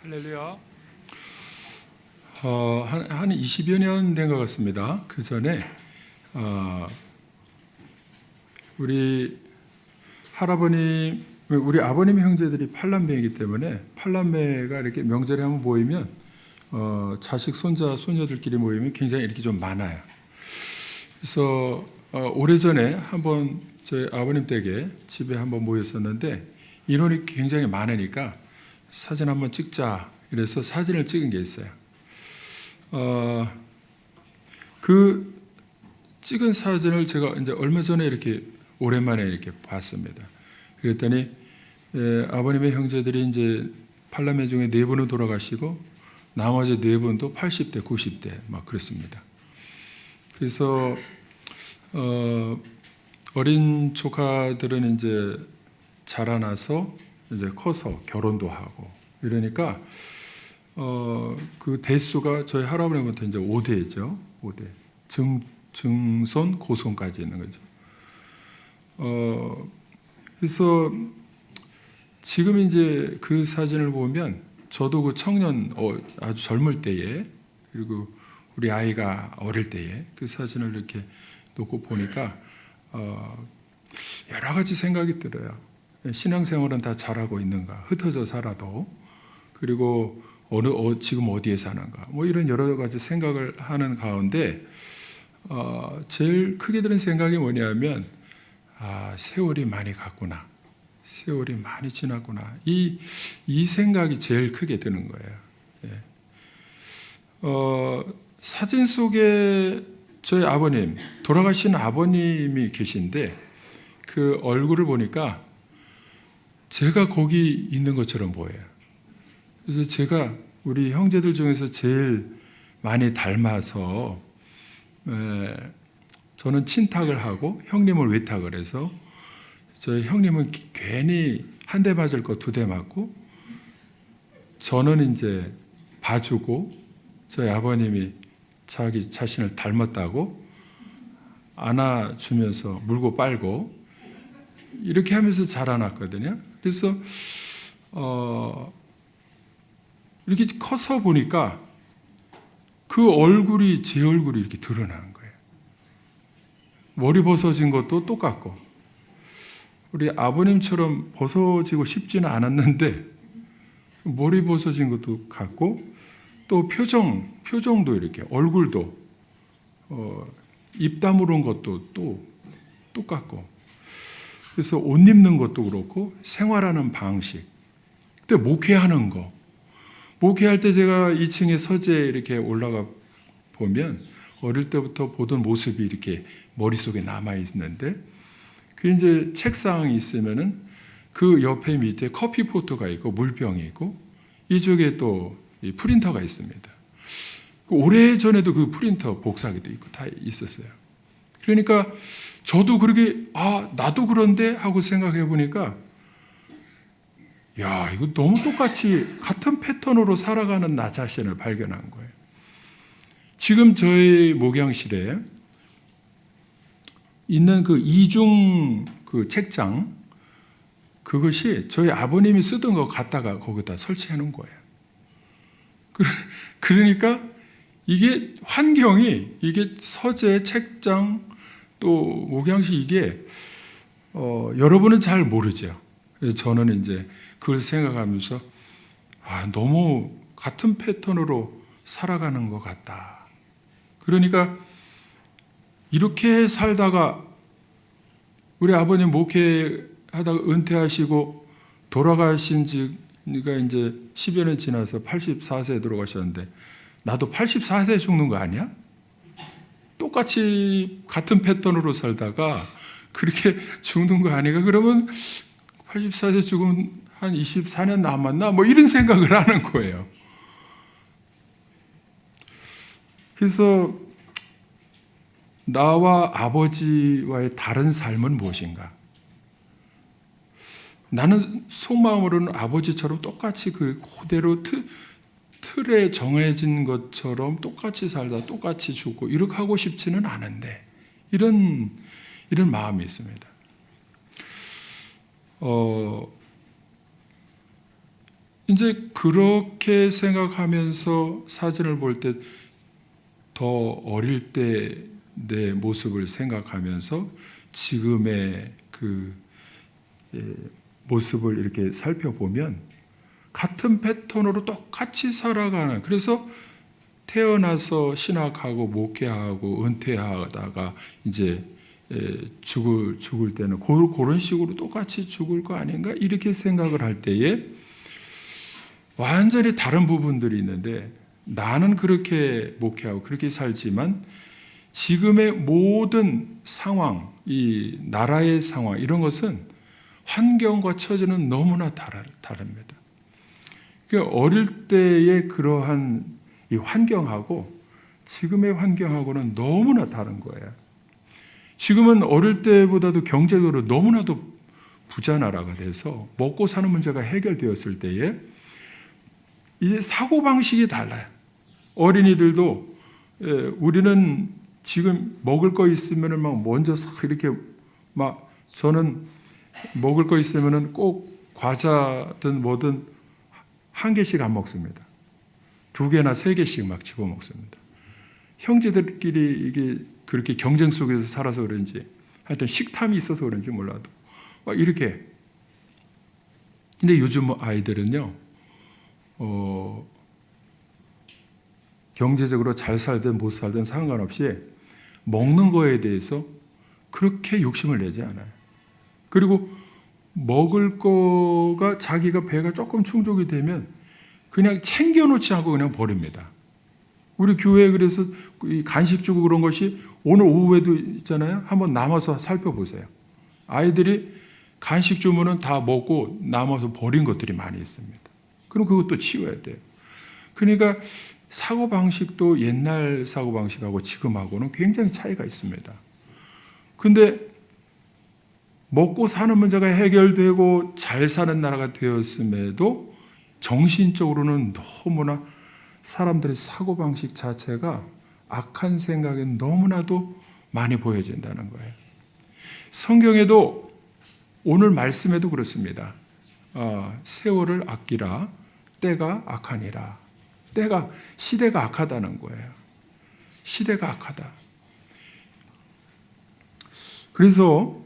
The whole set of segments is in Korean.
할렐루야. 한 20여 년 된 것 같습니다. 그 전에 우리 할아버님, 우리 아버님 형제들이 8남매이기 때문에 8남매가 이렇게 명절에 한번 모이면 자식, 손자, 손녀들끼리 모이면 굉장히 이렇게 좀 많아요. 그래서 오래전에 한번 저희 아버님 댁에 집에 한번 모였었는데 인원이 굉장히 많으니까 사진 한번 찍자 이래서 사진을 찍은 게 있어요. 그 찍은 사진을 제가 이제 얼마 전에 이렇게 오랜만에 이렇게 봤습니다. 그랬더니 아버님의 형제들이 이제 8남매 중에 4분은 돌아가시고 나머지 4분도 80대, 90대 막 그랬습니다. 그래서 어린 조카들은 이제 자라나서 이제 커서 결혼도 하고 이러니까 그 대수가 저희 할아버님한테 이제 5대죠. 5대. 증손, 고손까지 있는 거죠. 그래서 지금 이제 그 사진을 보면 저도 그 청년 아주 젊을 때에 그리고 우리 아이가 어릴 때에 그 사진을 이렇게 놓고 보니까 여러 가지 생각이 들어요. 신앙생활은 다 잘하고 있는가? 흩어져 살아도 그리고 지금 어디에 사는가? 뭐 이런 여러 가지 생각을 하는 가운데 제일 크게 드는 생각이 뭐냐면 세월이 많이 갔구나. 세월이 많이 지났구나. 이 생각이 제일 크게 드는 거예요. 사진 속에 저희 아버님, 돌아가신 아버님이 계신데 그 얼굴을 보니까 제가 거기 있는 것처럼 보여요. 그래서 제가 우리 형제들 중에서 제일 많이 닮아서 저는 친탁을 하고 형님을 외탁을 해서 저희 형님은 괜히 한 대 맞을 거 2대 맞고 저는 이제 봐주고 저희 아버님이 자기 자신을 닮았다고 안아주면서 물고 빨고 이렇게 하면서 자라났거든요. 그래서 이렇게 커서 보니까 그 얼굴이 제 얼굴이 이렇게 드러나는 거예요. 머리 벗어진 것도 똑같고 우리 아버님처럼 벗어지고 싶지는 않았는데 머리 벗어진 것도 같고 또 표정도 이렇게 얼굴도 입 다물은 것도 또 똑같고 그래서 옷 입는 것도 그렇고 생활하는 방식 그때 목회하는 거 목회할 때 제가 2층에 서재에 이렇게 올라가 보면 어릴 때부터 보던 모습이 이렇게 머릿속에 남아있는데 그 이제 책상이 있으면은 그 옆에 밑에 커피 포트가 있고 물병이 있고 이쪽에 또 프린터가 있습니다. 오래전에도 그 프린터 복사기도 있고 다 있었어요. 그러니까 저도 그렇게 나도 그런데 하고 생각해 보니까 야, 이거 너무 똑같이 같은 패턴으로 살아가는 나 자신을 발견한 거예요. 지금 저희 목양실에 있는 그 이중 그 책장, 그것이 저희 아버님이 쓰던 거 갖다가 거기다 설치해 놓은 거예요. 그러니까 이게 환경이, 이게 서재, 책장, 또 목양실 이게, 여러분은 잘 모르죠. 저는 이제 그걸 생각하면서 너무 같은 패턴으로 살아가는 것 같다. 그러니까 이렇게 살다가 우리 아버님 목회하다가 은퇴하시고 돌아가신 지가 이제 10여 년 지나서 84세에 돌아가셨는데 나도 84세에 죽는 거 아니야? 똑같이 같은 패턴으로 살다가 그렇게 죽는 거 아닌가? 그러면 84세 죽으면 한 24년 남았나? 뭐 이런 생각을 하는 거예요. 그래서 나와 아버지와의 다른 삶은 무엇인가? 나는 속마음으로는 아버지처럼 똑같이 그대로 틀에 정해진 것처럼 똑같이 살다 똑같이 죽고 이렇게 하고 싶지는 않은데 이런 마음이 있습니다. 이제 그렇게 생각하면서 사진을 볼 때 더 어릴 때 내 모습을 생각하면서 지금의 그 모습을 이렇게 살펴보면 같은 패턴으로 똑같이 살아가는, 그래서 태어나서 신학하고 목회하고 은퇴하다가 이제 죽을 때는 그런 식으로 똑같이 죽을 거 아닌가 이렇게 생각을 할 때에 완전히 다른 부분들이 있는데, 나는 그렇게 목회하고 그렇게 살지만 지금의 모든 상황, 이 나라의 상황 이런 것은 환경과 처지는 너무나 다릅니다. 그러니까 어릴 때의 그러한 이 환경하고 지금의 환경하고는 너무나 다른 거예요. 지금은 어릴 때보다도 경제적으로 너무나도 부자 나라가 돼서 먹고 사는 문제가 해결되었을 때에 이제 사고방식이 달라요. 어린이들도 우리는 지금 먹을 거 있으면 막 먼저 이렇게 막, 저는 먹을 거 있으면 꼭 과자든 뭐든 한 개씩 안 먹습니다. 2개나 3개씩 막 집어 먹습니다. 형제들끼리 이게 그렇게 경쟁 속에서 살아서 그런지, 하여튼 식탐이 있어서 그런지 몰라도 막 이렇게. 근데 요즘 아이들은요, 경제적으로 잘 살든 못 살든 상관없이 먹는 거에 대해서 그렇게 욕심을 내지 않아요. 그리고 먹을 거가 자기가 배가 조금 충족이 되면 그냥 챙겨놓지 않고 그냥 버립니다. 우리 교회에 그래서 간식 주고 그런 것이 오늘 오후에도 있잖아요. 한번 남아서 살펴보세요. 아이들이 간식 주면은 다 먹고 남아서 버린 것들이 많이 있습니다. 그럼 그것도 치워야 돼요. 그러니까 사고방식도 옛날 사고방식하고 지금하고는 굉장히 차이가 있습니다. 근데 먹고 사는 문제가 해결되고 잘 사는 나라가 되었음에도 정신적으로는 너무나 사람들의 사고방식 자체가 악한 생각에 너무나도 많이 보여진다는 거예요. 성경에도 오늘 말씀에도 그렇습니다. 세월을 아끼라, 때가 악하니라. 시대가 악하다는 거예요. 시대가 악하다. 그래서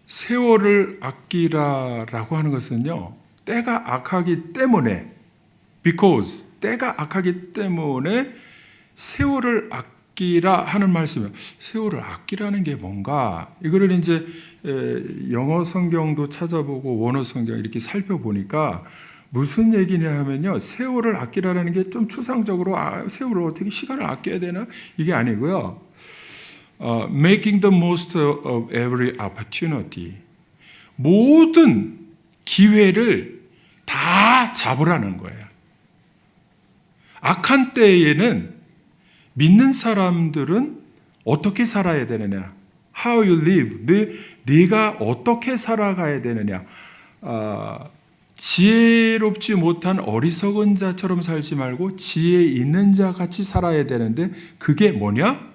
세월을 아끼라라고 하는 것은요, 때가 악하기 때문에, because 때가 악하기 때문에 세월을 아끼라 하는 말씀이에요. 세월을 아끼라는 게 뭔가? 이거를 이제 영어 성경도 찾아보고 원어 성경 이렇게 살펴보니까 무슨 얘기냐 하면요, 세월을 아끼라는 게 좀 추상적으로 세월을 어떻게 시간을 아껴야 되나 이게 아니고요. Making the most of every opportunity. 모든 기회를 다 잡으라는 거예요. 악한 때에는 믿는 사람들은 어떻게 살아야 되느냐? How you live. 네가 어떻게 살아가야 되느냐? 지혜롭지 못한 어리석은 자처럼 살지 말고 지혜 있는 자 같이 살아야 되는데, 그게 뭐냐?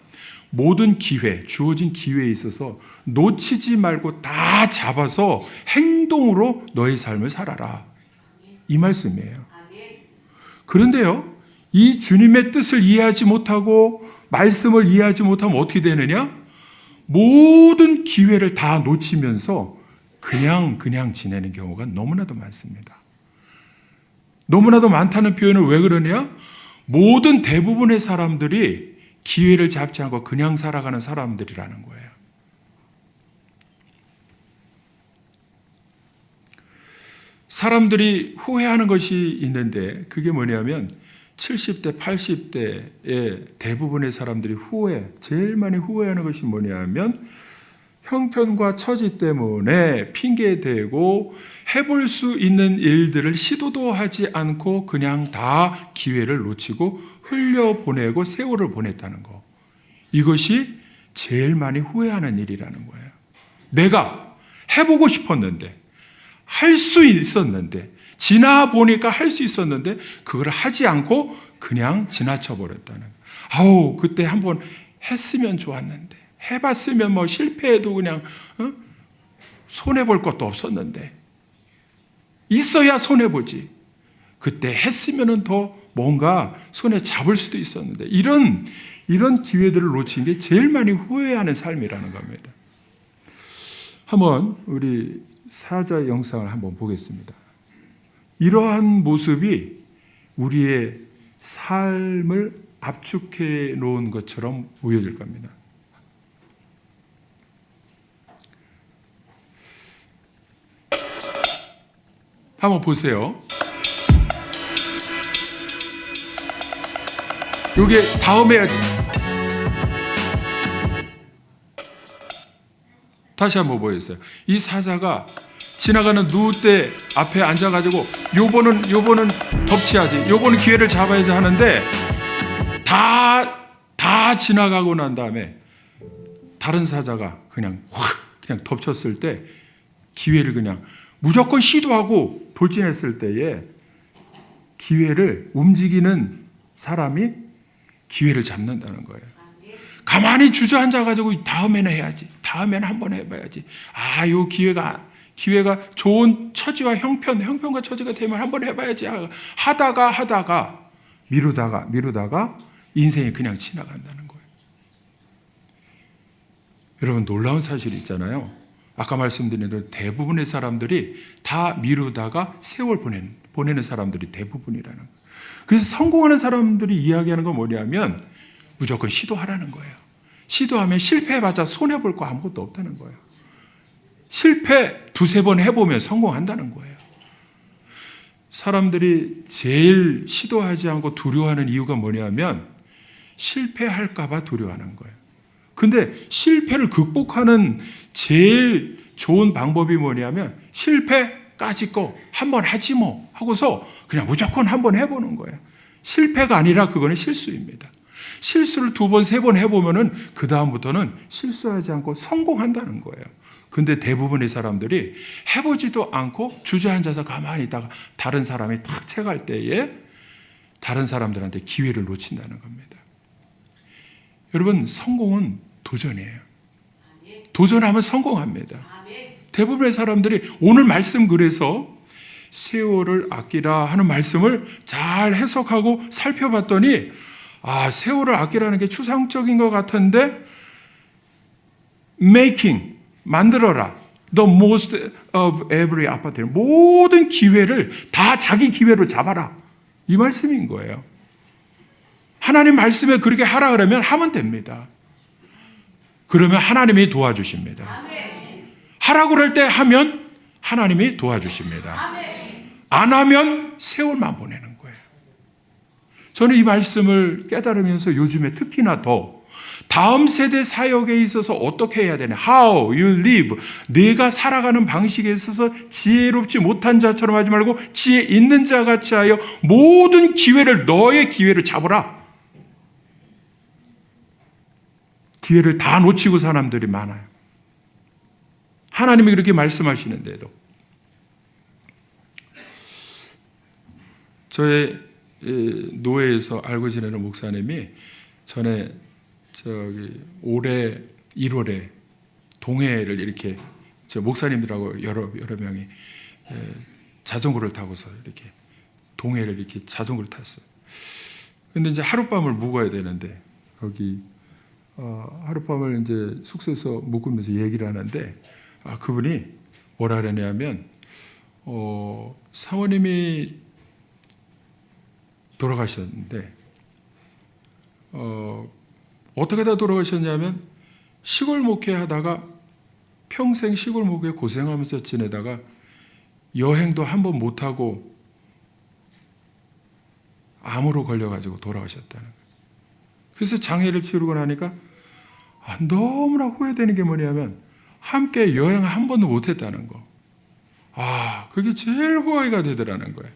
모든 기회, 주어진 기회에 있어서 놓치지 말고 다 잡아서 행동으로 너의 삶을 살아라. 이 말씀이에요. 그런데요, 이 주님의 뜻을 이해하지 못하고 말씀을 이해하지 못하면 어떻게 되느냐? 모든 기회를 다 놓치면서 그냥 지내는 경우가 너무나도 많습니다. 너무나도 많다는 표현은 왜 그러냐? 모든 대부분의 사람들이 기회를 잡지 않고 그냥 살아가는 사람들이라는 거예요. 사람들이 후회하는 것이 있는데, 그게 뭐냐면 70대, 80대의 대부분의 사람들이 제일 많이 후회하는 것이 뭐냐면 형편과 처지 때문에 핑계대고 해볼 수 있는 일들을 시도도 하지 않고 그냥 다 기회를 놓치고 흘려보내고 세월을 보냈다는 거. 이것이 제일 많이 후회하는 일이라는 거예요. 내가 해보고 싶었는데, 할 수 있었는데, 지나보니까 할 수 있었는데 그걸 하지 않고 그냥 지나쳐 버렸다는. 그때 한번 했으면 좋았는데, 해봤으면 뭐 실패해도 그냥 손해볼 것도 없었는데, 있어야 손해보지. 그때 했으면 더 뭔가 손에 잡을 수도 있었는데, 이런 기회들을 놓친 게 제일 많이 후회하는 삶이라는 겁니다. 한번 우리 사자 영상을 한번 보겠습니다. 이러한 모습이 우리의 삶을 압축해 놓은 것처럼 보여질 겁니다. 한번 보세요. 이게 다음에 다시 한번 보여주세요. 이 사자가 지나가는 누때 앞에 앉아가지고 요번은 덮쳐야지, 요번은 기회를 잡아야지 하는데 다 지나가고 난 다음에 다른 사자가 그냥 덮쳤을 때 기회를 그냥 무조건 시도하고 돌진했을 때에 기회를 움직이는 사람이 기회를 잡는다는 거예요. 가만히 주저앉아가지고 다음에는 해야지, 다음에는 한번 해봐야지. 요 기회가 좋은 처지와 형편과 처지가 되면 한번 해봐야지 하다가 미루다가 인생이 그냥 지나간다는 거예요. 여러분, 놀라운 사실이 있잖아요. 아까 말씀드린 대로 대부분의 사람들이 다 미루다가 세월 보내는 사람들이 대부분이라는 거예요. 그래서 성공하는 사람들이 이야기하는 건 뭐냐면 무조건 시도하라는 거예요. 시도하면 실패해봤자 손해볼 거 아무것도 없다는 거예요. 실패 두세 번 해보면 성공한다는 거예요. 사람들이 제일 시도하지 않고 두려워하는 이유가 뭐냐면 실패할까 봐 두려워하는 거예요. 근데 실패를 극복하는 제일 좋은 방법이 뭐냐면 실패까지 거 한번 하지 뭐 하고서 그냥 무조건 한번 해보는 거예요. 실패가 아니라 그거는 실수입니다. 실수를 두 번, 세 번 해보면은 그 다음부터는 실수하지 않고 성공한다는 거예요. 근데 대부분의 사람들이 해보지도 않고 주저앉아서 가만히 있다가 다른 사람이 탁 채갈 때에 다른 사람들한테 기회를 놓친다는 겁니다. 여러분, 성공은 도전이에요. 도전하면 성공합니다. 대부분의 사람들이 오늘 말씀 그래서 세월을 아끼라 하는 말씀을 잘 해석하고 살펴봤더니 세월을 아끼라는 게 추상적인 것 같은데 making, 만들어라. The most of every opportunity. 모든 기회를 다 자기 기회로 잡아라. 이 말씀인 거예요. 하나님 말씀에 그렇게 하라 그러면 하면 됩니다. 그러면 하나님이 도와주십니다. 하라고 그럴 때 하면 하나님이 도와주십니다. 안 하면 세월만 보내는 거예요. 저는 이 말씀을 깨달으면서 요즘에 특히나 더 다음 세대 사역에 있어서 어떻게 해야 되냐. How you live. 내가 살아가는 방식에 있어서 지혜롭지 못한 자처럼 하지 말고 지혜 있는 자 같이 하여 모든 기회를 너의 기회를 잡으라. 기회를 다 놓치고 사람들이 많아요. 하나님이 그렇게 말씀하시는데도. 저의 노회에서 알고 지내는 목사님이 전에 올해 1월에 동해를 이렇게 목사님들하고 여러 명이 자전거를 타고서 이렇게 동해를 이렇게 자전거를 탔어요. 근데 이제 하룻밤을 묵어야 되는데 거기 하룻밤을 이제 숙소에서 묵으면서 얘기를 하는데 그분이 뭐라 그러냐면 사모님이 돌아가셨는데 어떻게 다 돌아가셨냐면 시골 목회하다가 평생 시골 목회 고생하면서 지내다가 여행도 한 번 못하고 암으로 걸려가지고 돌아가셨다는 거예요. 그래서 장례를 치르고 나니까 너무나 후회되는 게 뭐냐면 함께 여행을 한 번도 못했다는 거. 그게 제일 후회가 되더라는 거예요.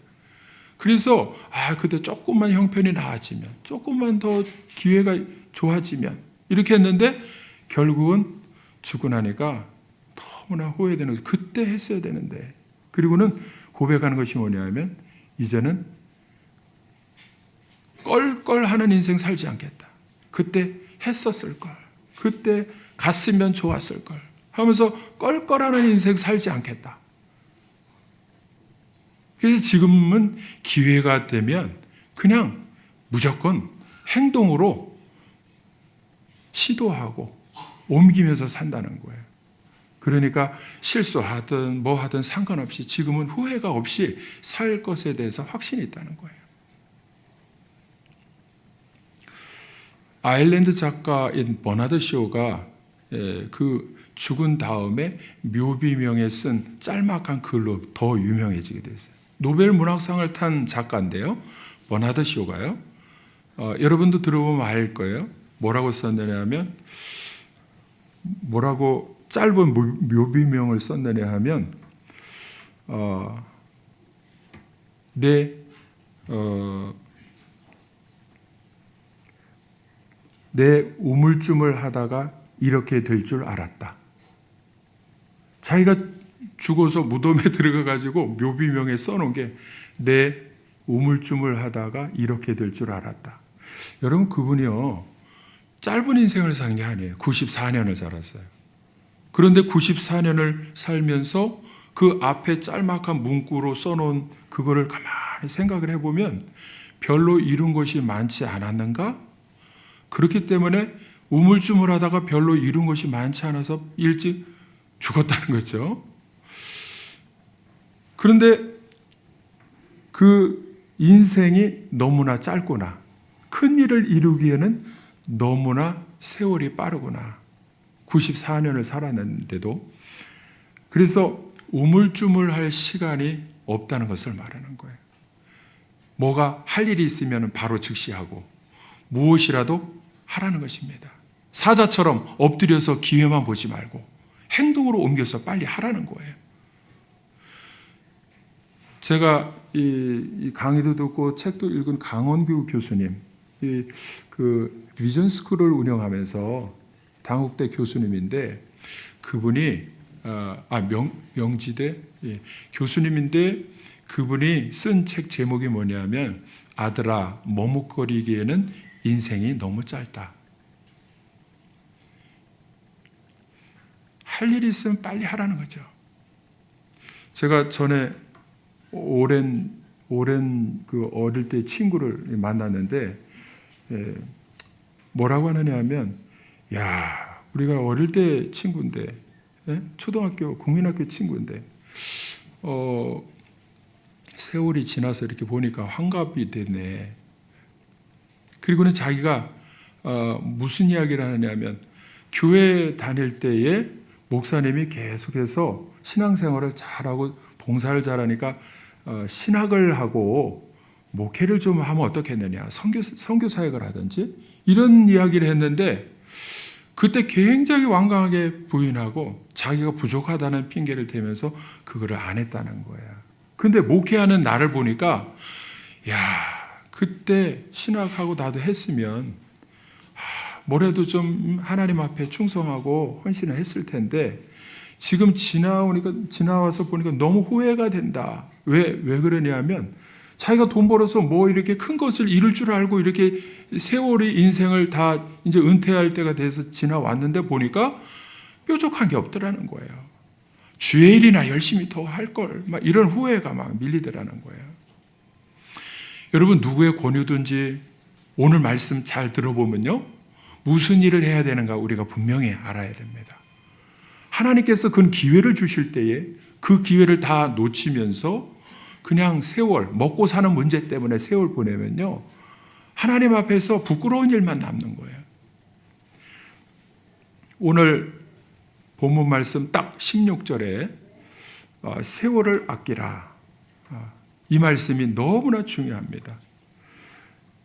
그래서 그때 조금만 형편이 나아지면, 조금만 더 기회가 좋아지면 이렇게 했는데 결국은 죽고 나니까 너무나 후회되는 거죠. 그때 했어야 되는데. 그리고는 고백하는 것이 뭐냐면 이제는 껄껄하는 인생 살지 않겠다. 그때 했었을 걸. 그때 갔으면 좋았을 걸. 하면서 껄껄하는 인생 살지 않겠다. 그래서 지금은 기회가 되면 그냥 무조건 행동으로 시도하고 옮기면서 산다는 거예요. 그러니까 실수하든 뭐 하든 상관없이 지금은 후회가 없이 살 것에 대해서 확신이 있다는 거예요. 아일랜드 작가인 버나드 쇼가 그 죽은 다음에 묘비명에 쓴 짤막한 글로 더 유명해지게 됐어요. 노벨 문학상을 탄 작가인데요. 버나드 쇼가요. 여러분도 들어보면 알 거예요. 뭐라고 썼느냐 하면 뭐라고 짧은 묘비명을 썼느냐 하면 내 우물쭈물 하다가 이렇게 될 줄 알았다. 자기가 죽어서 무덤에 들어가가지고 묘비명에 써놓은 게 내 우물쭈물 하다가 이렇게 될 줄 알았다. 여러분 그분이요 짧은 인생을 산 게 아니에요. 94년을 살았어요. 그런데 94년을 살면서 그 앞에 짤막한 문구로 써놓은 그거를 가만히 생각을 해보면 별로 이룬 것이 많지 않았는가? 그렇기 때문에 우물쭈물하다가 별로 이룬 것이 많지 않아서 일찍 죽었다는 거죠. 그런데 그 인생이 너무나 짧구나. 큰 일을 이루기에는 너무나 세월이 빠르구나. 94년을 살았는데도. 그래서 우물쭈물할 시간이 없다는 것을 말하는 거예요. 뭐가 할 일이 있으면 바로 즉시하고 무엇이라도 하라는 것입니다. 사자처럼 엎드려서 기회만 보지 말고 행동으로 옮겨서 빨리 하라는 거예요. 제가 이 강의도 듣고 책도 읽은 강원규 교수님, 그 비전 스쿨을 운영하면서 당국대 교수님인데 그분이 명지대 교수님인데 그분이 쓴 책 제목이 뭐냐면 아들아 머뭇거리기에는 인생이 너무 짧다. 할 일이 있으면 빨리 하라는 거죠. 제가 전에 오랜 그 어릴 때 친구를 만났는데 뭐라고 하느냐 하면 야 우리가 어릴 때 친구인데 초등학교 국민학교 친구인데 세월이 지나서 이렇게 보니까 환갑이 됐네. 그리고는 자기가 무슨 이야기를 하느냐면 교회 다닐 때에 목사님이 계속해서 신앙생활을 잘하고 봉사를 잘하니까 신학을 하고 목회를 좀 하면 어떻겠느냐, 선교 사역을 하든지 이런 이야기를 했는데 그때 굉장히 완강하게 부인하고 자기가 부족하다는 핑계를 대면서 그거를 안 했다는 거예요. 근데 목회하는 나를 보니까 야 그때 신학하고 나도 했으면 뭐래도 좀 하나님 앞에 충성하고 헌신을 했을 텐데 지금 지나와서 보니까 너무 후회가 된다. 왜 그러냐면 자기가 돈 벌어서 뭐 이렇게 큰 것을 이룰 줄 알고 이렇게 세월이 인생을 다 이제 은퇴할 때가 돼서 지나왔는데 보니까 뾰족한 게 없더라는 거예요. 주의 일이나 열심히 더 할 걸, 막 이런 후회가 막 밀리더라는 거예요. 여러분 누구의 권유든지 오늘 말씀 잘 들어보면요. 무슨 일을 해야 되는가 우리가 분명히 알아야 됩니다. 하나님께서 그 기회를 주실 때에 그 기회를 다 놓치면서 그냥 세월, 먹고 사는 문제 때문에 세월 보내면요. 하나님 앞에서 부끄러운 일만 남는 거예요. 오늘 본문 말씀 딱 16절에 세월을 아끼라. 이 말씀이 너무나 중요합니다.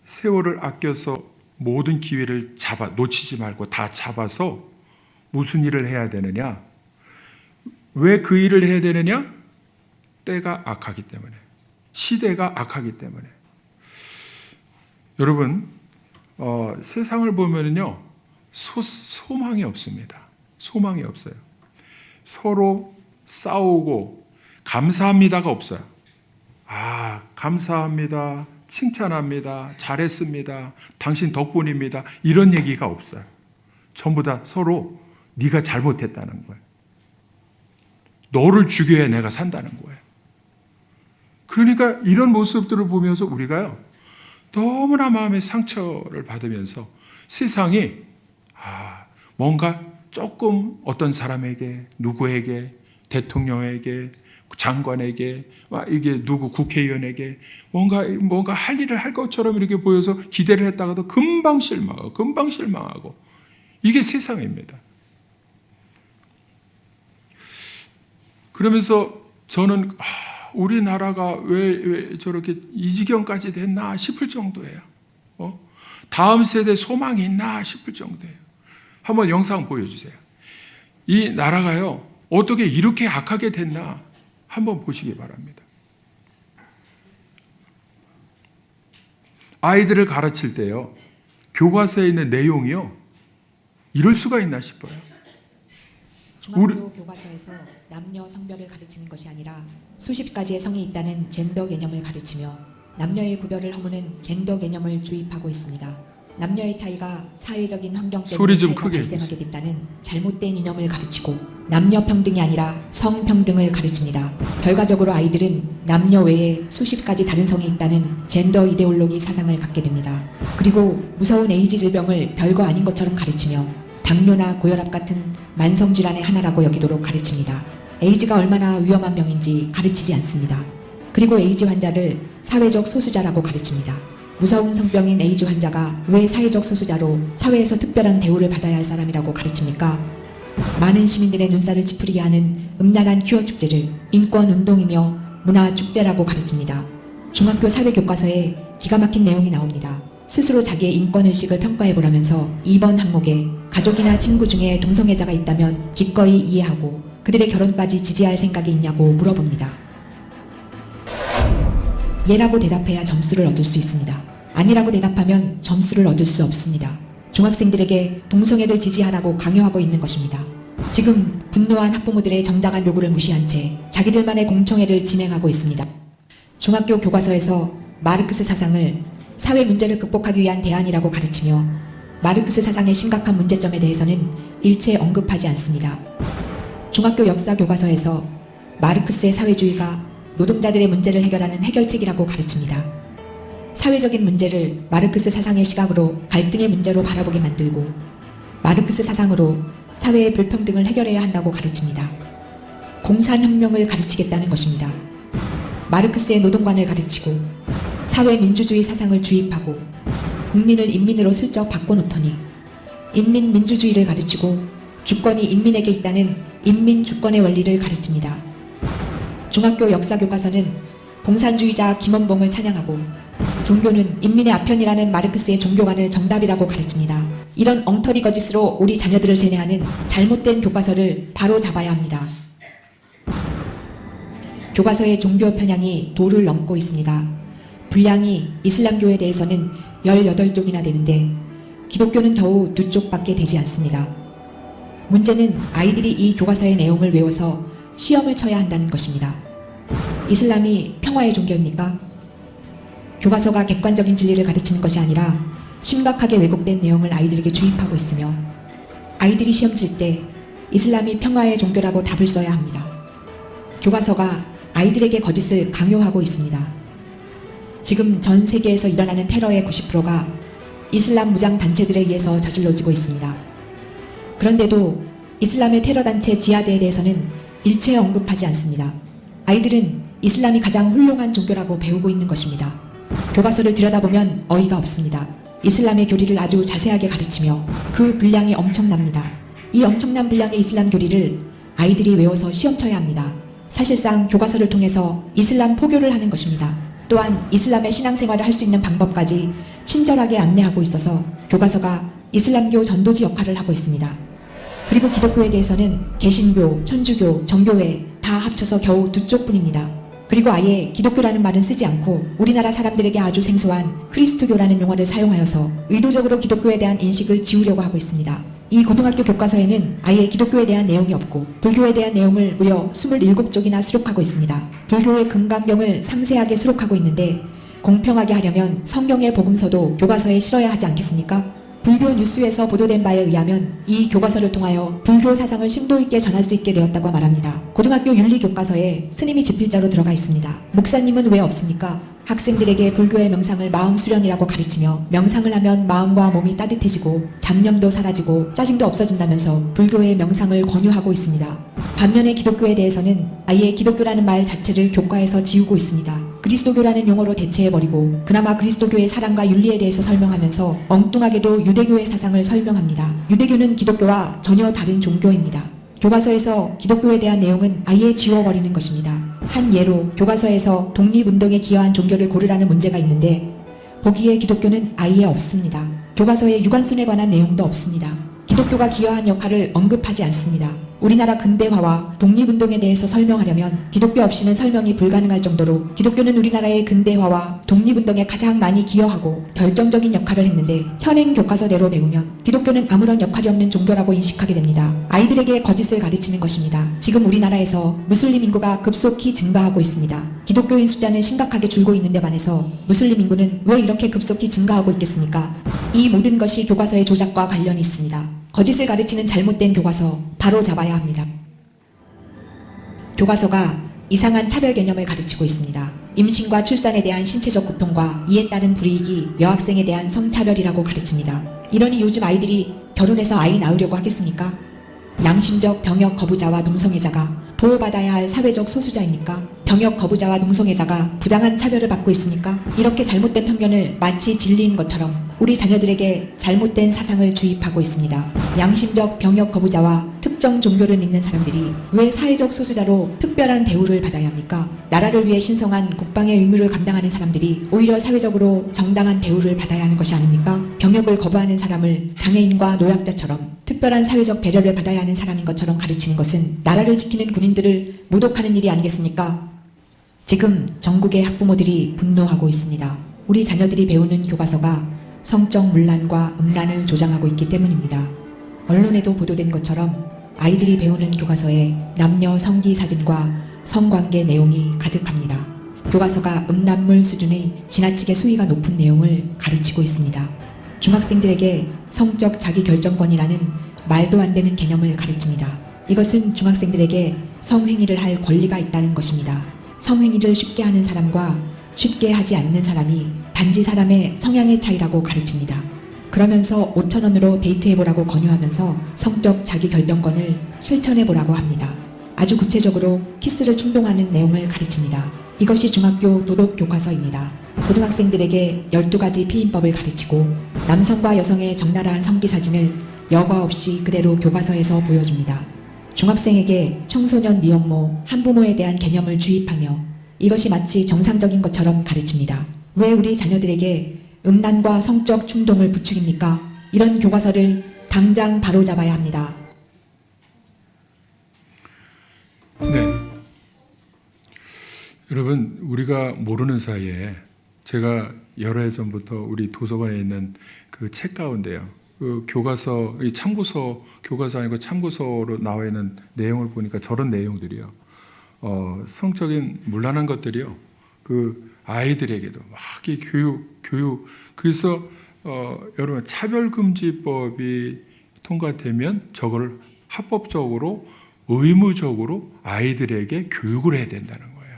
세월을 아껴서 모든 기회를 놓치지 말고 다 잡아서 무슨 일을 해야 되느냐? 왜 그 일을 해야 되느냐? 때가 악하기 때문에. 시대가 악하기 때문에. 여러분, 세상을 보면요. 소망이 없습니다. 소망이 없어요. 서로 싸우고 감사합니다가 없어요. 감사합니다. 칭찬합니다. 잘했습니다. 당신 덕분입니다. 이런 얘기가 없어요. 전부 다 서로 네가 잘못했다는 거예요. 너를 죽여야 내가 산다는 거예요. 그러니까 이런 모습들을 보면서 우리가요, 너무나 마음의 상처를 받으면서 세상이 뭔가 조금 어떤 사람에게, 누구에게, 대통령에게, 장관에게, 이게 누구 국회의원에게 뭔가 할 일을 할 것처럼 이렇게 보여서 기대를 했다가도 금방 실망하고 이게 세상입니다. 그러면서 저는 우리나라가 왜 저렇게 이 지경까지 됐나 싶을 정도예요. 다음 세대 소망이 있나 싶을 정도예요. 한번 영상 보여주세요. 이 나라가요, 어떻게 이렇게 악하게 됐나 한번 보시기 바랍니다. 아이들을 가르칠 때요, 교과서에 있는 내용이요, 이럴 수가 있나 싶어요. 중학교 교과서에서 남녀 성별을 가르치는 것이 아니라 수십 가지의 성이 있다는 젠더 개념을 가르치며 남녀의 구별을 허무는 젠더 개념을 주입하고 있습니다. 남녀의 차이가 사회적인 환경 때문에 차이가 발생하게 됐다는 잘못된 이념을 가르치고 남녀 평등이 아니라 성평등을 가르칩니다. 결과적으로 아이들은 남녀 외에 수십 가지 다른 성이 있다는 젠더 이데올로기 사상을 갖게 됩니다. 그리고 무서운 에이즈 질병을 별거 아닌 것처럼 가르치며 당뇨나 고혈압 같은 만성질환의 하나라고 여기도록 가르칩니다. 에이즈가 얼마나 위험한 병인지 가르치지 않습니다. 그리고 에이즈 환자를 사회적 소수자라고 가르칩니다. 무서운 성병인 에이즈 환자가 왜 사회적 소수자로 사회에서 특별한 대우를 받아야 할 사람이라고 가르칩니까? 많은 시민들의 눈살을 찌푸리게 하는 음란한 퀴어 축제를 인권운동이며 문화축제라고 가르칩니다. 중학교 사회교과서에 기가 막힌 내용이 나옵니다. 스스로 자기의 인권의식을 평가해보라면서 2번 항목에 가족이나 친구 중에 동성애자가 있다면 기꺼이 이해하고 그들의 결혼까지 지지할 생각이 있냐고 물어봅니다. 예라고 대답해야 점수를 얻을 수 있습니다. 아니라고 대답하면 점수를 얻을 수 없습니다. 중학생들에게 동성애를 지지하라고 강요하고 있는 것입니다. 지금 분노한 학부모들의 정당한 요구를 무시한 채 자기들만의 공청회를 진행하고 있습니다. 중학교 교과서에서 마르크스 사상을 사회 문제를 극복하기 위한 대안이라고 가르치며 마르크스 사상의 심각한 문제점에 대해서는 일체 언급하지 않습니다. 중학교 역사 교과서에서 마르크스의 사회주의가 노동자들의 문제를 해결하는 해결책이라고 가르칩니다. 사회적인 문제를 마르크스 사상의 시각으로 갈등의 문제로 바라보게 만들고 마르크스 사상으로 사회의 불평등을 해결해야 한다고 가르칩니다. 공산혁명을 가르치겠다는 것입니다. 마르크스의 노동관을 가르치고 사회민주주의 사상을 주입하고 국민을 인민으로 슬쩍 바꿔놓더니 인민민주주의를 가르치고 주권이 인민에게 있다는 인민주권의 원리를 가르칩니다. 중학교 역사교과서는 공산주의자 김원봉을 찬양하고 종교는 인민의 아편이라는 마르크스의 종교관을 정답이라고 가르칩니다. 이런 엉터리 거짓으로 우리 자녀들을 세뇌하는 잘못된 교과서를 바로 잡아야 합니다. 교과서의 종교 편향이 도를 넘고 있습니다. 분량이 이슬람교에 대해서는 18쪽이나 되는데 기독교는 겨우 2쪽밖에 되지 않습니다. 문제는 아이들이 이 교과서의 내용을 외워서 시험을 쳐야 한다는 것입니다. 이슬람이 평화의 종교입니까? 교과서가 객관적인 진리를 가르치는 것이 아니라 심각하게 왜곡된 내용을 아이들에게 주입하고 있으며 아이들이 시험 칠 때 이슬람이 평화의 종교라고 답을 써야 합니다. 교과서가 아이들에게 거짓을 강요하고 있습니다. 지금 전 세계에서 일어나는 테러의 90%가 이슬람 무장 단체들에 의해서 저질러지고 있습니다. 그런데도 이슬람의 테러 단체 지하드에 대해서는 일체 언급하지 않습니다. 아이들은 이슬람이 가장 훌륭한 종교라고 배우고 있는 것입니다. 교과서를 들여다보면 어이가 없습니다. 이슬람의 교리를 아주 자세하게 가르치며 그 분량이 엄청납니다. 이 엄청난 분량의 이슬람 교리를 아이들이 외워서 시험 쳐야 합니다. 사실상 교과서를 통해서 이슬람 포교를 하는 것입니다. 또한 이슬람의 신앙생활을 할 수 있는 방법까지 친절하게 안내하고 있어서 교과서가 이슬람교 전도지 역할을 하고 있습니다. 그리고 기독교에 대해서는 개신교, 천주교, 정교회 다 합쳐서 겨우 2쪽뿐입니다. 그리고 아예 기독교라는 말은 쓰지 않고 우리나라 사람들에게 아주 생소한 크리스트교라는 용어를 사용하여서 의도적으로 기독교에 대한 인식을 지우려고 하고 있습니다. 이 고등학교 교과서에는 아예 기독교에 대한 내용이 없고 불교에 대한 내용을 무려 27쪽이나 수록하고 있습니다. 불교의 금강경을 상세하게 수록하고 있는데 공평하게 하려면 성경의 복음서도 교과서에 실어야 하지 않겠습니까? 불교 뉴스에서 보도된 바에 의하면 이 교과서를 통하여 불교 사상을 심도 있게 전할 수 있게 되었다고 말합니다. 고등학교 윤리 교과서에 스님이 집필자로 들어가 있습니다. 목사님은 왜 없습니까? 학생들에게 불교의 명상을 마음 수련이라고 가르치며 명상을 하면 마음과 몸이 따뜻해지고 잡념도 사라지고 짜증도 없어진다면서 불교의 명상을 권유하고 있습니다. 반면에 기독교에 대해서는 아예 기독교라는 말 자체를 교과에서 지우고 있습니다. 그리스도교라는 용어로 대체해버리고 그나마 그리스도교의 사랑과 윤리에 대해서 설명하면서 엉뚱하게도 유대교의 사상을 설명합니다. 유대교는 기독교와 전혀 다른 종교입니다. 교과서에서 기독교에 대한 내용은 아예 지워버리는 것입니다. 한 예로 교과서에서 독립운동에 기여한 종교를 고르라는 문제가 있는데 보기에 기독교는 아예 없습니다. 교과서에 유관순에 관한 내용도 없습니다. 기독교가 기여한 역할을 언급하지 않습니다. 우리나라 근대화와 독립운동에 대해서 설명하려면 기독교 없이는 설명이 불가능할 정도로 기독교는 우리나라의 근대화와 독립운동에 가장 많이 기여하고 결정적인 역할을 했는데 현행 교과서대로 배우면 기독교는 아무런 역할이 없는 종교라고 인식하게 됩니다. 아이들에게 거짓을 가르치는 것입니다. 지금 우리나라에서 무슬림 인구가 급속히 증가하고 있습니다. 기독교인 숫자는 심각하게 줄고 있는데 반해서 무슬림 인구는 왜 이렇게 급속히 증가하고 있겠습니까? 이 모든 것이 교과서의 조작과 관련이 있습니다. 거짓을 가르치는 잘못된 교과서 바로 잡아야 합니다. 교과서가 이상한 차별 개념을 가르치고 있습니다. 임신과 출산에 대한 신체적 고통과 이에 따른 불이익이 여학생에 대한 성차별이라고 가르칩니다. 이러니 요즘 아이들이 결혼해서 아이 낳으려고 하겠습니까? 양심적 병역 거부자와 동성애자가 보호받아야 할 사회적 소수자입니까? 병역 거부자와 동성애자가 부당한 차별을 받고 있습니까? 이렇게 잘못된 편견을 마치 진리인 것처럼 우리 자녀들에게 잘못된 사상을 주입하고 있습니다. 양심적 병역 거부자와 특정 종교를 믿는 사람들이 왜 사회적 소수자로 특별한 대우를 받아야 합니까? 나라를 위해 신성한 국방의 의무를 감당하는 사람들이 오히려 사회적으로 정당한 대우를 받아야 하는 것이 아닙니까? 병역을 거부하는 사람을 장애인과 노약자처럼 특별한 사회적 배려를 받아야 하는 사람인 것처럼 가르치는 것은 나라를 지키는 군인들을 모독하는 일이 아니겠습니까? 지금 전국의 학부모들이 분노하고 있습니다. 우리 자녀들이 배우는 교과서가 성적 문란과 음란을 조장하고 있기 때문입니다. 언론에도 보도된 것처럼 아이들이 배우는 교과서에 남녀 성기 사진과 성관계 내용이 가득합니다. 교과서가 음란물 수준의 지나치게 수위가 높은 내용을 가르치고 있습니다. 중학생들에게 성적 자기결정권이라는 말도 안 되는 개념을 가르칩니다. 이것은 중학생들에게 성행위를 할 권리가 있다는 것입니다. 성행위를 쉽게 하는 사람과 쉽게 하지 않는 사람이 단지 사람의 성향의 차이라고 가르칩니다. 그러면서 5,000원으로 데이트해보라고 권유하면서 성적 자기결정권을 실천해보라고 합니다. 아주 구체적으로 키스를 충동하는 내용을 가르칩니다. 이것이 중학교 도덕교과서입니다. 고등학생들에게 12가지 피임법을 가르치고 남성과 여성의 적나라한 성기사진을 여과 없이 그대로 교과서에서 보여줍니다. 중학생에게 청소년 미혼모, 한부모에 대한 개념을 주입하며 이것이 마치 정상적인 것처럼 가르칩니다. 왜 우리 자녀들에게 음란과 성적 충동을 부추깁니까? 이런 교과서를 당장 바로잡아야 합니다. 네. 여러분, 우리가 모르는 사이에 제가 여러 해 전부터 우리 도서관에 있는 그 책 가운데요. 그 교과서, 이 참고서, 교과서 아니고 참고서로 나와 있는 내용을 보니까 저런 내용들이요. 성적인 문란한 것들이요. 그 아이들에게도 막 이 교육. 그래서 여러분 차별금지법이 통과되면 저걸 합법적으로 의무적으로 아이들에게 교육을 해야 된다는 거예요.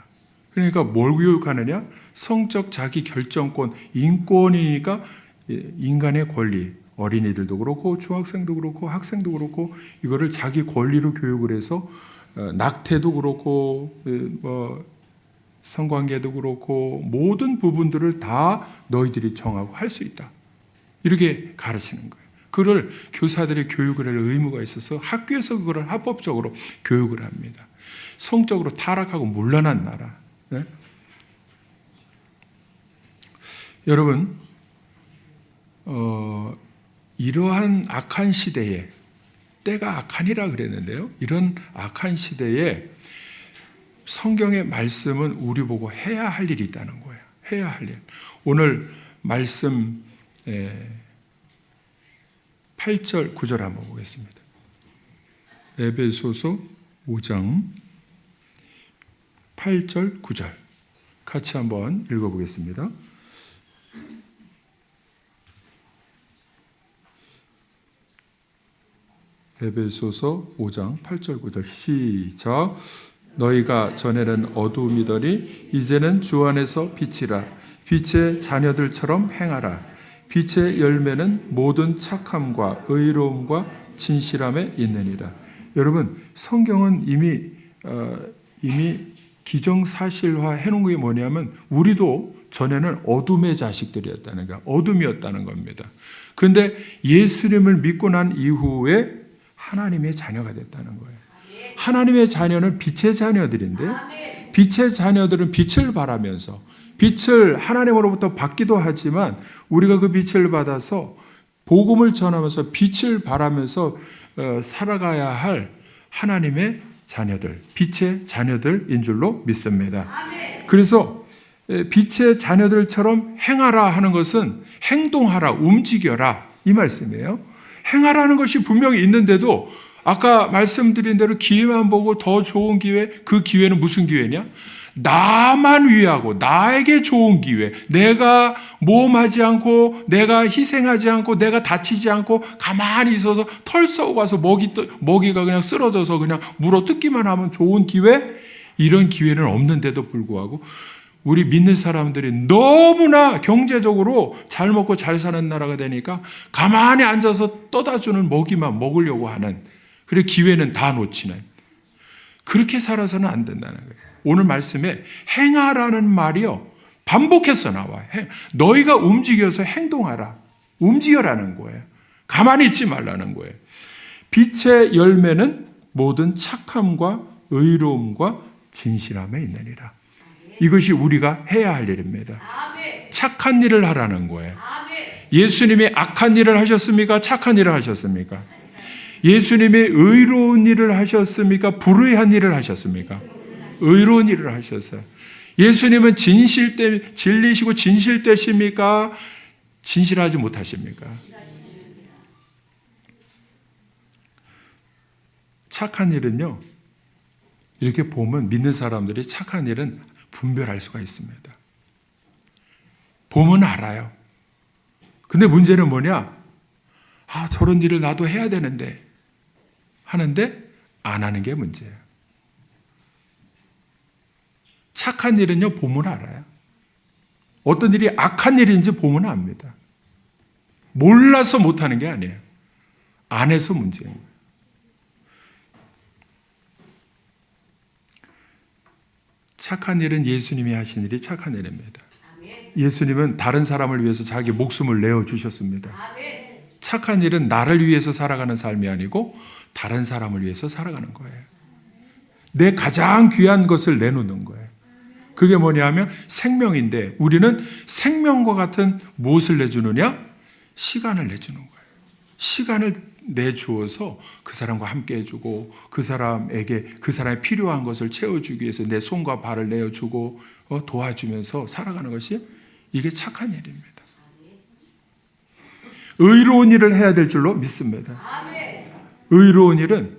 그러니까 뭘 교육하느냐? 성적 자기 결정권, 인권이니까 인간의 권리, 어린이들도 그렇고 중학생도 그렇고 학생도 그렇고 이거를 자기 권리로 교육을 해서 낙태도 그렇고 성관계도 그렇고 모든 부분들을 다 너희들이 정하고 할 수 있다. 이렇게 가르치는 거예요. 그걸 교사들이 교육을 할 의무가 있어서 학교에서 그걸 합법적으로 교육을 합니다. 성적으로 타락하고 문란한 나라. 네? 여러분, 이러한 악한 시대에 때가 악하니라 그랬는데요. 이런 악한 시대에 성경의 말씀은 우리 보고 해야 할 일이 있다는 거예요. 해야 할 일. 오늘 말씀 8절, 9절 한번 보겠습니다. 에베소서 5장 8절, 9절 같이 한번 읽어보겠습니다. 에베소서 5장 8절 9절 시작. 너희가 전에는 어두움이더니 이제는 주 안에서 빛이라. 빛의 자녀들처럼 행하라. 빛의 열매는 모든 착함과 의로움과 진실함에 있느니라. 여러분, 성경은 이미 기정사실화 해놓은 게 뭐냐면 우리도 전에는 어둠의 자식들이었다는 거야. 어둠이었다는 겁니다. 그런데 예수님을 믿고 난 이후에 하나님의 자녀가 됐다는 거예요. 하나님의 자녀는 빛의 자녀들인데 빛의 자녀들은 빛을 바라면서 빛을 하나님으로부터 받기도 하지만 우리가 그 빛을 받아서 복음을 전하면서 빛을 바라면서 살아가야 할 하나님의 자녀들, 빛의 자녀들인 줄로 믿습니다. 그래서 빛의 자녀들처럼 행하라 하는 것은 행동하라, 움직여라 이 말씀이에요. 행하라는 것이 분명히 있는데도 아까 말씀드린 대로 기회만 보고 더 좋은 기회, 그 기회는 무슨 기회냐? 나만 위하고 나에게 좋은 기회, 내가 모험하지 않고 내가 희생하지 않고 내가 다치지 않고 가만히 있어서 털 썩어 가서 먹이가 그냥 쓰러져서 그냥 물어 뜯기만 하면 좋은 기회, 이런 기회는 없는데도 불구하고 우리 믿는 사람들이 너무나 경제적으로 잘 먹고 잘 사는 나라가 되니까 가만히 앉아서 떠다주는 먹이만 먹으려고 하는, 그래 기회는 다 놓치는, 그렇게 살아서는 안 된다는 거예요. 오늘 말씀에 행하라는 말이요 반복해서 나와요. 너희가 움직여서 행동하라, 움직여라는 거예요. 가만히 있지 말라는 거예요. 빛의 열매는 모든 착함과 의로움과 진실함에 있느니라. 이것이 우리가 해야 할 일입니다. 착한 일을 하라는 거예요. 예수님이 악한 일을 하셨습니까? 착한 일을 하셨습니까? 예수님이 의로운 일을 하셨습니까? 불의한 일을 하셨습니까? 의로운 일을 하셨어요. 예수님은 진리시고 진실되십니까? 진실하지 못하십니까? 착한 일은요, 이렇게 보면 믿는 사람들이 착한 일은 분별할 수가 있습니다. 보면 알아요. 근데 문제는 뭐냐? 저런 일을 나도 해야 되는데 하는데 안 하는 게 문제예요. 착한 일은요, 보면 알아요. 어떤 일이 악한 일인지 보면 압니다. 몰라서 못하는 게 아니에요. 안 해서 문제인 거예요. 착한 일은 예수님이 하신 일이 착한 일입니다. 예수님은 다른 사람을 위해서 자기 목숨을 내어주셨습니다. 착한 일은 나를 위해서 살아가는 삶이 아니고 다른 사람을 위해서 살아가는 거예요. 내 가장 귀한 것을 내놓는 거예요. 그게 뭐냐면 생명인데 우리는 생명과 같은 무엇을 내주느냐? 시간을 내주는 거예요. 시간을 내주어서 그 사람과 함께 해주고 그 사람에게 그 사람이 필요한 것을 채워주기 위해서 내 손과 발을 내어주고 도와주면서 살아가는 것이, 이게 착한 일입니다. 의로운 일을 해야 될 줄로 믿습니다. 의로운 일은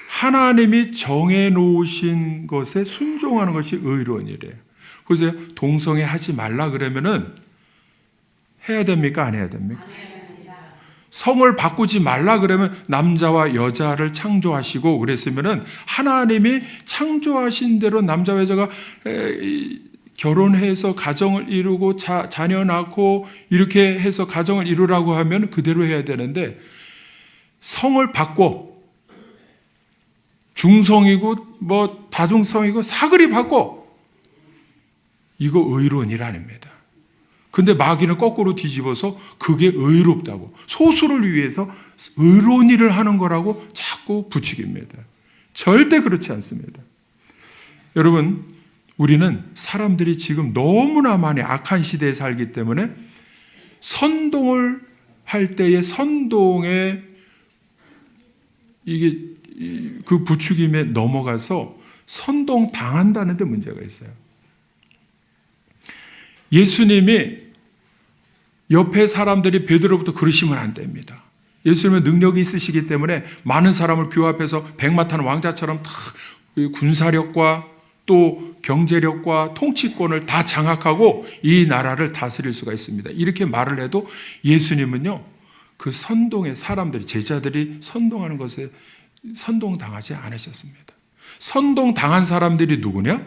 하나님이 정해놓으신 것에 순종하는 것이 의로운 일이에요. 그래서 동성애 하지 말라 그러면은 해야 됩니까? 안 해야 됩니까? 성을 바꾸지 말라 그러면 남자와 여자를 창조하시고 그랬으면은 하나님이 창조하신 대로 남자와 여자가 결혼해서 가정을 이루고 자녀 낳고 이렇게 해서 가정을 이루라고 하면 그대로 해야 되는데, 성을 바꿔 중성이고 뭐 다중성이고 사글이 바꿔, 이거 의로운 일 아닙니다. 근데 마귀는 거꾸로 뒤집어서 그게 의롭다고, 소수를 위해서 의로운 일을 하는 거라고 자꾸 부추깁니다. 절대 그렇지 않습니다. 여러분, 우리는 사람들이 지금 너무나 많이 악한 시대에 살기 때문에 선동을 할 때의 선동에 이게 그 부추김에 넘어가서 선동 당한다는 데 문제가 있어요. 예수님이 옆에 사람들이 베드로부터 그러시면 안 됩니다. 예수님은 능력이 있으시기 때문에 많은 사람을 규합해서 백마탄 왕자처럼 다 군사력과 또 경제력과 통치권을 다 장악하고 이 나라를 다스릴 수가 있습니다. 이렇게 말을 해도 예수님은요, 그 선동의 사람들이, 제자들이 선동하는 것에 선동당하지 않으셨습니다. 선동당한 사람들이 누구냐?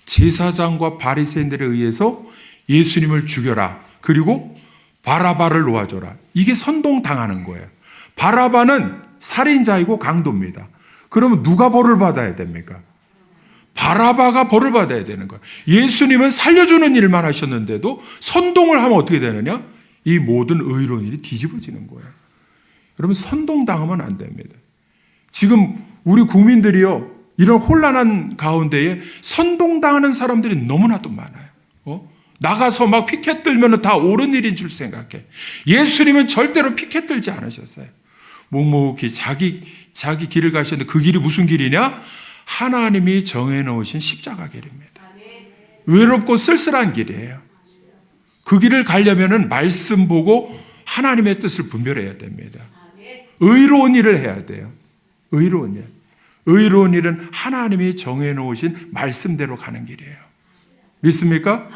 제사장과 바리새인들에 의해서 예수님을 죽여라. 그리고 바라바를 놓아줘라. 이게 선동당하는 거예요. 바라바는 살인자이고 강도입니다. 그러면 누가 벌을 받아야 됩니까? 바라바가 벌을 받아야 되는 거예요. 예수님은 살려주는 일만 하셨는데도 선동을 하면 어떻게 되느냐? 이 모든 의로운 일이 뒤집어지는 거예요. 여러분, 선동당하면 안 됩니다. 지금 우리 국민들이요, 이런 혼란한 가운데에 선동당하는 사람들이 너무나도 많아요. 나가서 막 피켓 들면 다 옳은 일인 줄 생각해. 예수님은 절대로 피켓 들지 않으셨어요. 묵묵히 자기 길을 가셨는데 그 길이 무슨 길이냐? 하나님이 정해놓으신 십자가 길입니다. 외롭고 쓸쓸한 길이에요. 그 길을 가려면 말씀 보고 하나님의 뜻을 분별해야 됩니다. 의로운 일을 해야 돼요. 의로운 일. 의로운 일은 하나님이 정해놓으신 말씀대로 가는 길이에요. 믿습니까?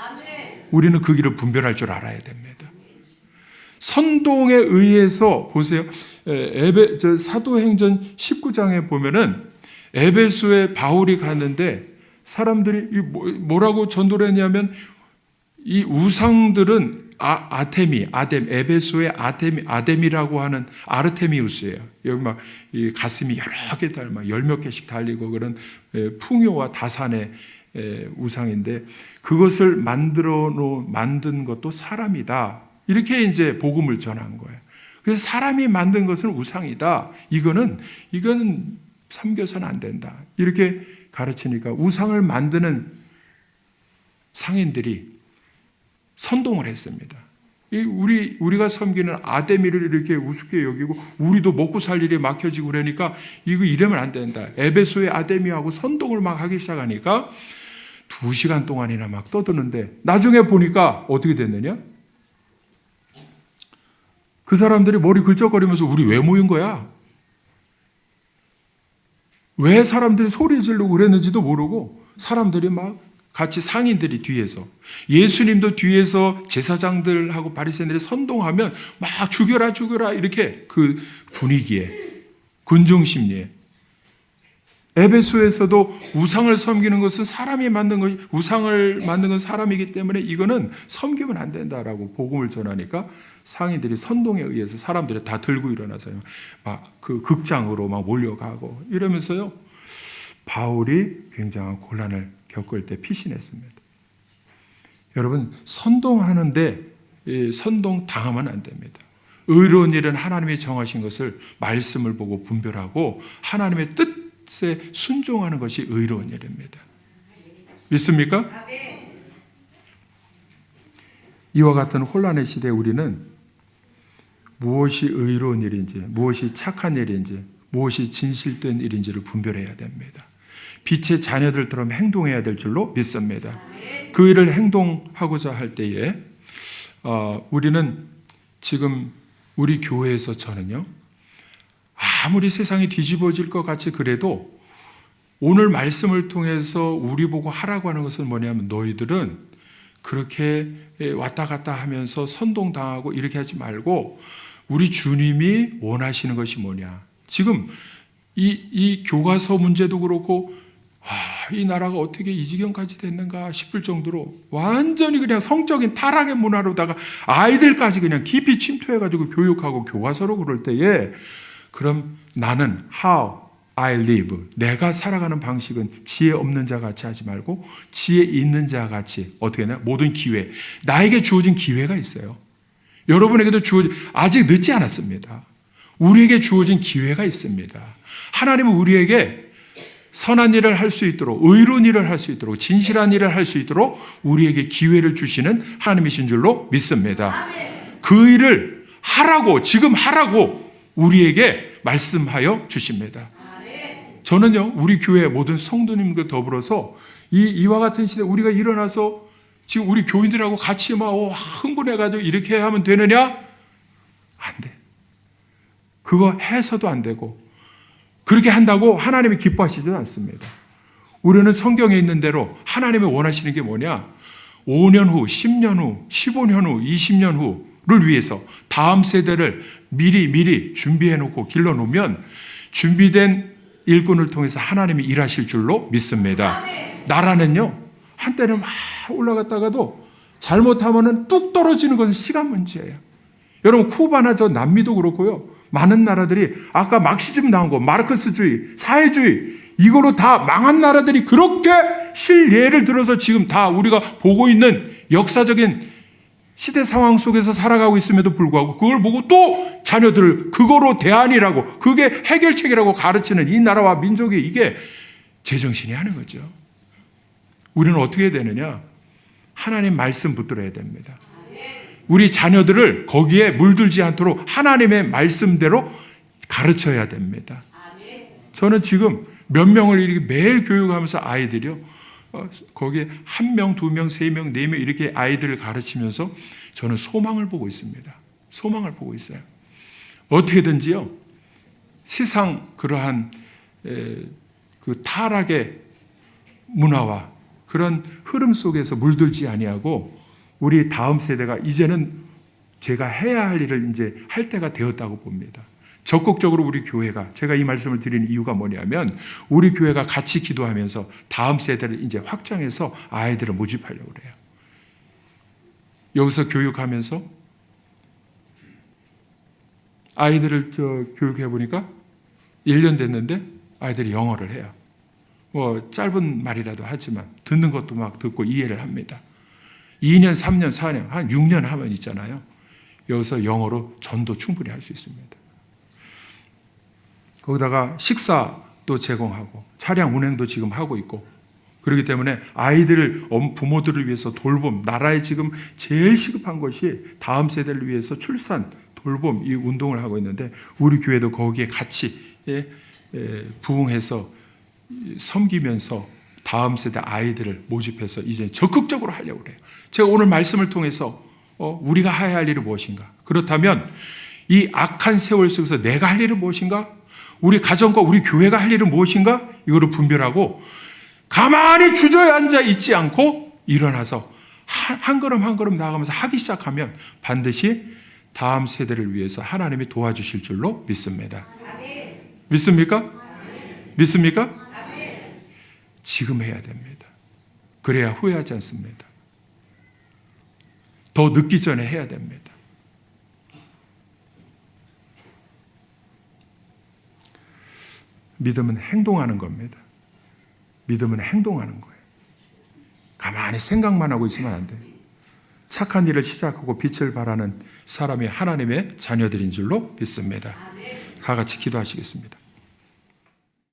우리는 그 길을 분별할 줄 알아야 됩니다. 선동에 의해서 보세요. 사도행전 19장에 보면은 에베소에 바울이 갔는데 사람들이 뭐라고 전도를 했냐면 이 우상들은 에베소의 아뎀이라고 하는 아르테미우스예요. 여기 막 이 가슴이 여러 개 막 열 몇 개씩 달리고 그런 풍요와 다산의 우상인데 그것을 만든 것도 사람이다. 이렇게 이제 복음을 전한 거예요. 그래서 사람이 만든 것은 우상이다. 이거는 섬겨서는 안 된다. 이렇게 가르치니까 우상을 만드는 상인들이 선동을 했습니다. 우리가 섬기는 아데미를 이렇게 우습게 여기고 우리도 먹고 살 일이 막혀지고 그러니까 이거 이러면 안 된다. 에베소의 아데미하고 선동을 막 하기 시작하니까 2시간 동안이나 막 떠드는데 나중에 보니까 어떻게 됐느냐? 그 사람들이 머리 긁적거리면서 우리 왜 모인 거야? 왜 사람들이 소리 지르고 그랬는지도 모르고 사람들이 막 같이 상인들이 뒤에서 예수님도 뒤에서 제사장들하고 바리새인들이 선동하면 막 죽여라 이렇게 그 분위기에 군중 심리에 에베소에서도 우상을 섬기는 것은 사람이 만든 것, 우상을 만든 건 사람이기 때문에 이거는 섬기면 안 된다라고 복음을 전하니까 상인들이 선동에 의해서 사람들이 다 들고 일어나서요. 막 그 극장으로 막 몰려가고 이러면서요. 바울이 굉장한 곤란을 겪을 때 피신했습니다. 여러분, 선동하는데 선동 당하면 안 됩니다. 의로운 일은 하나님이 정하신 것을 말씀을 보고 분별하고 하나님의 뜻에 순종하는 것이 의로운 일입니다. 믿습니까? 이와 같은 혼란의 시대에 우리는 무엇이 의로운 일인지, 무엇이 착한 일인지, 무엇이 진실된 일인지를 분별해야 됩니다. 빛의 자녀들처럼 행동해야 될 줄로 믿습니다. 그 일을 행동하고자 할 때에 우리는 지금 우리 교회에서 저는요, 아무리 세상이 뒤집어질 것 같이 그래도 오늘 말씀을 통해서 우리 보고 하라고 하는 것은 뭐냐면 너희들은 그렇게 왔다 갔다 하면서 선동당하고 이렇게 하지 말고 우리 주님이 원하시는 것이 뭐냐. 지금 이 교과서 문제도 그렇고 이 나라가 어떻게 이 지경까지 됐는가 싶을 정도로 완전히 그냥 성적인 타락의 문화로다가 아이들까지 그냥 깊이 침투해가지고 교육하고 교과서로 그럴 때에 그럼 나는 how I live, 내가 살아가는 방식은 지혜 없는 자 같이 하지 말고 지혜 있는 자 같이 어떻게 하냐? 모든 기회, 나에게 주어진 기회가 있어요. 여러분에게도 아직 늦지 않았습니다. 우리에게 주어진 기회가 있습니다. 하나님은 우리에게 선한 일을 할 수 있도록, 의로운 일을 할 수 있도록, 진실한 일을 할 수 있도록 우리에게 기회를 주시는 하나님이신 줄로 믿습니다. 그 일을 지금 하라고 우리에게 말씀하여 주십니다. 저는요, 우리 교회 모든 성도님과 더불어서 이와 같은 시대 우리가 일어나서 지금 우리 교인들하고 같이 막 흥분해가지고 이렇게 하면 되느냐? 안 돼. 그거 해서도 안 되고 그렇게 한다고 하나님이 기뻐하시지도 않습니다. 우리는 성경에 있는 대로 하나님이 원하시는 게 뭐냐? 5년 후, 10년 후, 15년 후, 20년 후를 위해서 다음 세대를 미리 준비해 놓고 길러 놓으면 준비된 일꾼을 통해서 하나님이 일하실 줄로 믿습니다. 나라는요, 한때는 막 올라갔다가도 잘못하면은 뚝 떨어지는 것은 시간 문제예요. 여러분, 쿠바나 저 남미도 그렇고요. 많은 나라들이 아까 막시즘 나온 거, 마르크스주의, 사회주의, 이거로 다 망한 나라들이 그렇게 실예를 들어서 지금 다 우리가 보고 있는 역사적인 시대 상황 속에서 살아가고 있음에도 불구하고 그걸 보고 또 자녀들 그거로 대안이라고, 그게 해결책이라고 가르치는 이 나라와 민족이 이게 제정신이 하는 거죠. 우리는 어떻게 해야 되느냐? 하나님 말씀 붙들어야 됩니다. 우리 자녀들을 거기에 물들지 않도록 하나님의 말씀대로 가르쳐야 됩니다. 저는 지금 몇 명을 이렇게 매일 교육하면서 아이들이요, 거기에 1명, 2명, 3명, 4명 이렇게 아이들을 가르치면서 저는 소망을 보고 있습니다. 소망을 보고 있어요. 어떻게든지요, 세상 그러한 그 타락의 문화와 그런 흐름 속에서 물들지 아니하고 우리 다음 세대가 이제는 제가 해야 할 일을 이제 할 때가 되었다고 봅니다. 적극적으로 우리 교회가, 제가 이 말씀을 드리는 이유가 뭐냐면 우리 교회가 같이 기도하면서 다음 세대를 이제 확장해서 아이들을 모집하려고 그래요. 여기서 교육하면서 아이들을 교육해 보니까 1년 됐는데 아이들이 영어를 해요. 뭐 짧은 말이라도 하지만 듣는 것도 막 듣고 이해를 합니다. 2년, 3년, 4년, 한 6년 하면 있잖아요. 여기서 영어로 전도 충분히 할 수 있습니다. 거기다가 식사도 제공하고 차량 운행도 지금 하고 있고, 그렇기 때문에 아이들을, 부모들을 위해서 돌봄, 나라에 지금 제일 시급한 것이 다음 세대를 위해서 출산, 돌봄, 이 운동을 하고 있는데 우리 교회도 거기에 같이 부응해서 섬기면서 다음 세대 아이들을 모집해서 이제 적극적으로 하려고 그래요. 제가 오늘 말씀을 통해서 우리가 해야 할 일은 무엇인가? 그렇다면 이 악한 세월 속에서 내가 할 일은 무엇인가? 우리 가정과 우리 교회가 할 일은 무엇인가? 이거를 분별하고 가만히 주저앉아 있지 않고 일어나서 한 걸음 한 걸음 나아가면서 하기 시작하면 반드시 다음 세대를 위해서 하나님이 도와주실 줄로 믿습니다. 믿습니까? 믿습니까? 지금 해야 됩니다. 그래야 후회하지 않습니다. 더 늦기 전에 해야 됩니다. 믿음은 행동하는 겁니다. 믿음은 행동하는 거예요. 가만히 생각만 하고 있으면 안 돼요. 착한 일을 시작하고 빛을 발하는 사람이 하나님의 자녀들인 줄로 믿습니다. 다 같이 기도하시겠습니다.